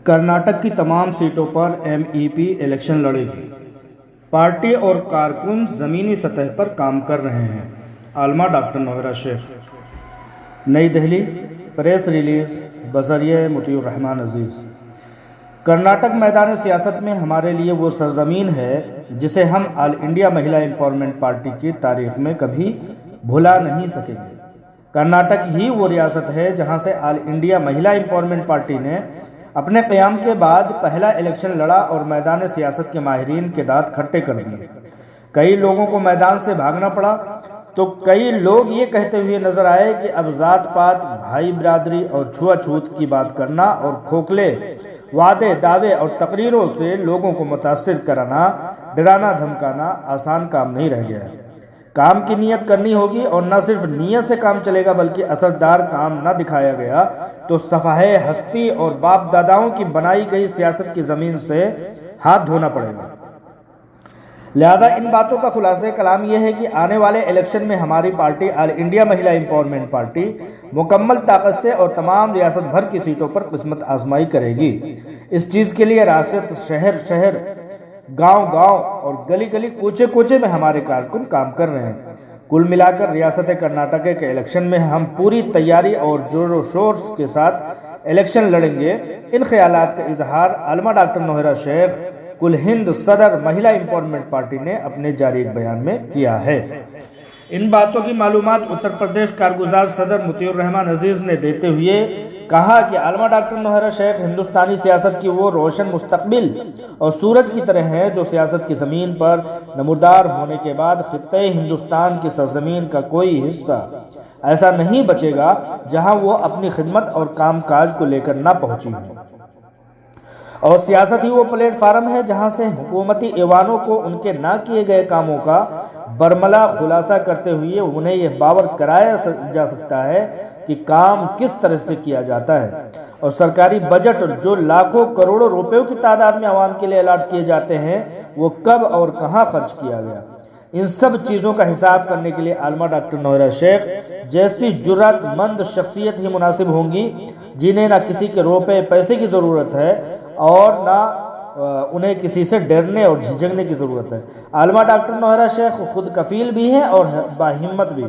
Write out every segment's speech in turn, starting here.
کرناٹک کی تمام سیٹوں پر ایم ای پی الیکشن لڑے گی۔ پارٹی اور کارکن زمینی سطح پر کام کر رہے ہیں: عالمہ ڈاکٹر نوہرا شیخ۔ نئی دہلی، پریس ریلیز بذریعہ مطیع الرحمان عزیز۔ کرناٹک میدان سیاست میں ہمارے لیے وہ سرزمین ہے جسے ہم آل انڈیا مہیلا امپاورمنٹ پارٹی کی تاریخ میں کبھی بھلا نہیں سکیں گے۔ کرناٹک ہی وہ ریاست ہے جہاں سے آل انڈیا مہیلا امپاورمنٹ پارٹی نے اپنے قیام کے بعد پہلا الیکشن لڑا اور میدان سیاست کے ماہرین کے دانت کھٹے کر دیے۔ کئی لوگوں کو میدان سے بھاگنا پڑا تو کئی لوگ یہ کہتے ہوئے نظر آئے کہ اب ذات پات، بھائی برادری اور چھوا چھوت کی بات کرنا اور کھوکھلے وعدے، دعوے اور تقریروں سے لوگوں کو متاثر کرانا، ڈرانا دھمکانا آسان کام نہیں رہ گیا ہے۔ کام کی نیت کرنی ہوگی، اور نہ صرف نیت سے کام چلے گا بلکہ اثردار کام نہ دکھایا گیا تو صفحۂ ہستی اور باپ داداؤں کی بنائی گئی سیاست کی زمین سے ہاتھ دھونا پڑے گا۔ لہذا ان باتوں کا خلاصہ کلام یہ ہے کہ آنے والے الیکشن میں ہماری پارٹی آل انڈیا مہیلا امپاورمنٹ پارٹی مکمل طاقت سے اور تمام ریاست بھر کی سیٹوں پر قسمت آزمائی کرے گی۔ اس چیز کے لیے ریاست، شہر شہر، گاؤں گاؤں اور گلی گلی، کوچے کوچے میں ہمارے کارکن کام کر رہے ہیں۔ کل ملا کر ریاست کرناٹک کے الیکشن میں ہم پوری تیاری اور زور و شور کے ساتھ الیکشن لڑیں گے۔ ان خیالات کا اظہار عالمہ ڈاکٹر نوہرا شیخ، کل ہند صدر مہیلا امپاورمنٹ پارٹی نے اپنے جاری ایک بیان میں کیا ہے۔ ان باتوں کی معلومات اتر پردیش کارگزار صدر مطیع الرحمان عزیز نے دیتے ہوئے کہا کہ عالمہ ڈاکٹر نوہرا شیخ ہندوستانی سیاست کی وہ روشن مستقبل اور سورج کی طرح ہے جو سیاست کی زمین پر نمودار ہونے کے بعد خطۂ ہندوستان کی سرزمین کا کوئی حصہ ایسا نہیں بچے گا جہاں وہ اپنی خدمت اور کام کاج کو لے کر نہ پہنچی ہو، اور سیاست ہی وہ پلیٹ فارم ہے جہاں سے حکومتی ایوانوں کو ان کے نہ کیے گئے کاموں کا برملا خلاصہ کرتے ہوئے انہیں یہ باور کرایا جا سکتا ہے کہ کام کس طرح سے کیا جاتا ہے، اور سرکاری بجٹ جو لاکھوں کروڑوں روپیوں کی تعداد میں عوام کے لیے الاٹ کیے جاتے ہیں وہ کب اور کہاں خرچ کیا گیا۔ ان سب چیزوں کا حساب کرنے کے لیے عالمہ ڈاکٹر نوہرا شیخ جیسی جرأت مند شخصیت ہی مناسب ہوں گی، جنہیں نہ کسی کے روپے پیسے کی ضرورت ہے اور نہ انہیں کسی سے ڈرنے اور جھجکنے کی ضرورت ہے۔ عالمہ ڈاکٹر نوہرا شیخ خود کفیل بھی ہیں اور باہمت بھی،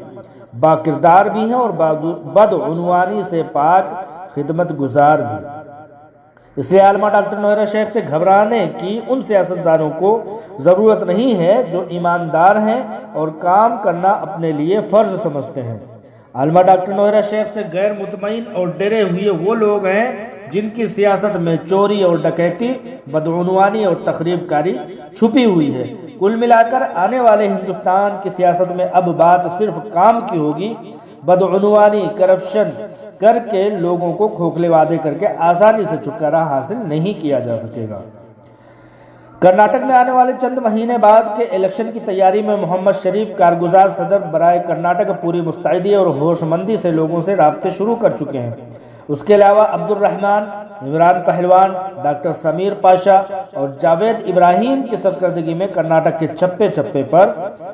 باکردار بھی ہیں اور بدعنوانی سے پاک خدمت گزار بھی۔ اس لیے عالمہ ڈاکٹر نوہرا شیخ سے گھبرانے کی ان سیاستدانوں کو ضرورت نہیں ہے جو ایماندار ہیں اور کام کرنا اپنے لیے فرض سمجھتے ہیں۔ عالمہ ڈاکٹر نوہرا شیخ سے غیر مطمئن اور ڈرے ہوئے وہ لوگ ہیں جن کی سیاست میں چوری اور ڈکیتی، بدعنوانی اور تخریب کاری چھپی ہوئی ہے۔ کل ملا کر آنے والے ہندوستان کی سیاست میں اب بات صرف کام کی ہوگی۔ بدعنوانی، کرپشن کر کے لوگوں کو کھوکھلے وعدے کر کے آسانی سے چھٹکارا حاصل نہیں کیا جا سکے گا۔ کرناٹک میں آنے والے چند مہینے بعد کے الیکشن کی تیاری میں محمد شریف کارگزار صدر برائے کرناٹک پوری مستعدی اور ہوش مندی سے لوگوں سے رابطے شروع کر چکے ہیں۔ اس کے علاوہ عبد الرحمان، عمران پہلوان، ڈاکٹر سمیر پاشا اور جاوید ابراہیم کی سرکردگی میں کرناٹک کے چپے چپے پر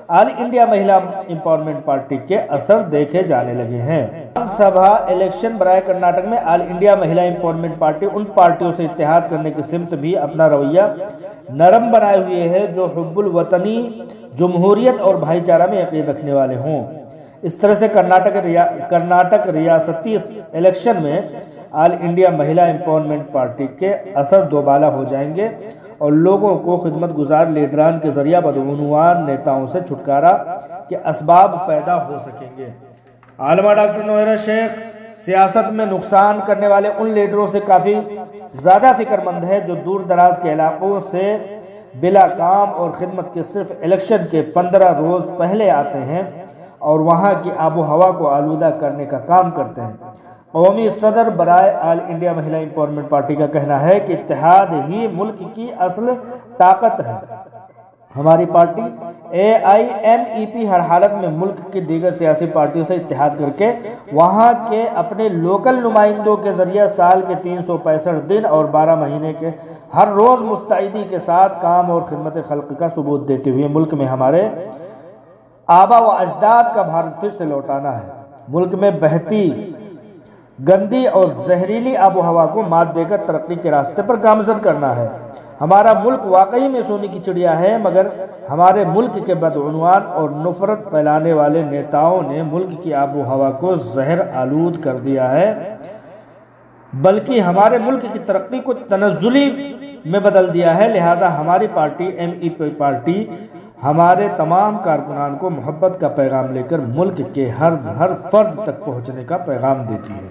آل انڈیا مہیلا امپاورمنٹ پارٹی کے اثر دیکھے جانے لگے ہیں۔ ویدھان سبھا الیکشن برائے کرناٹک میں آل انڈیا مہیلا امپاورمنٹ پارٹی ان پارٹیوں سے اتحاد کرنے کی سمت بھی اپنا رویہ نرم بنائے ہوئے ہے جو حب الوطنی، جمہوریت اور بھائی چارہ میں یقین رکھنے والے ہوں۔ اس طرح سے کرناٹک ریاستی الیکشن میں آل انڈیا مہیلا امپاورمنٹ پارٹی کے اثر دوبالا ہو جائیں گے اور لوگوں کو خدمت گزار لیڈران کے ذریعہ بدعنوان نیتاؤں سے چھٹکارا کے اسباب پیدا ہو سکیں گے۔ عالمہ ڈاکٹر نوہرا شیخ سیاست میں نقصان کرنے والے ان لیڈروں سے کافی زیادہ فکر مند ہے جو دور دراز کے علاقوں سے بلا کام اور خدمت کے صرف الیکشن کے 15 روز پہلے آتے ہیں اور وہاں کی آب و ہوا کو آلودہ کرنے کا کام کرتے ہیں۔ قومی صدر برائے آل انڈیا مہیلا امپاورمنٹ پارٹی کا کہنا ہے کہ اتحاد ہی ملک کی اصل طاقت ہے۔ ہماری پارٹی AIMEP ہر حالت میں ملک کی دیگر سیاسی پارٹیوں سے اتحاد کر کے وہاں کے اپنے لوکل نمائندوں کے ذریعہ سال کے 365 دن اور 12 مہینے کے ہر روز مستعدی کے ساتھ کام اور خدمت خلق کا ثبوت دیتے ہوئے ملک میں ہمارے آبا و اجداد کا بھارت پھر سے لوٹانا ہے۔ ملک میں بہتی گندی اور زہریلی آب و ہوا کو مات دے کر ترقی کے راستے پر گامزن کرنا ہے۔ ہمارا ملک واقعی میں سونے کی چڑیا ہے، مگر ہمارے ملک کے بدعنوان اور نفرت پھیلانے والے نیتاؤں نے ملک کی آب و ہوا کو زہر آلود کر دیا ہے، بلکہ ہمارے ملک کی ترقی کو تنزلی میں بدل دیا ہے۔ لہذا ہماری پارٹی MEP پارٹی ہمارے تمام کارکنان کو محبت کا پیغام لے کر ملک کے ہر فرد تک پہنچنے کا پیغام دیتی ہے۔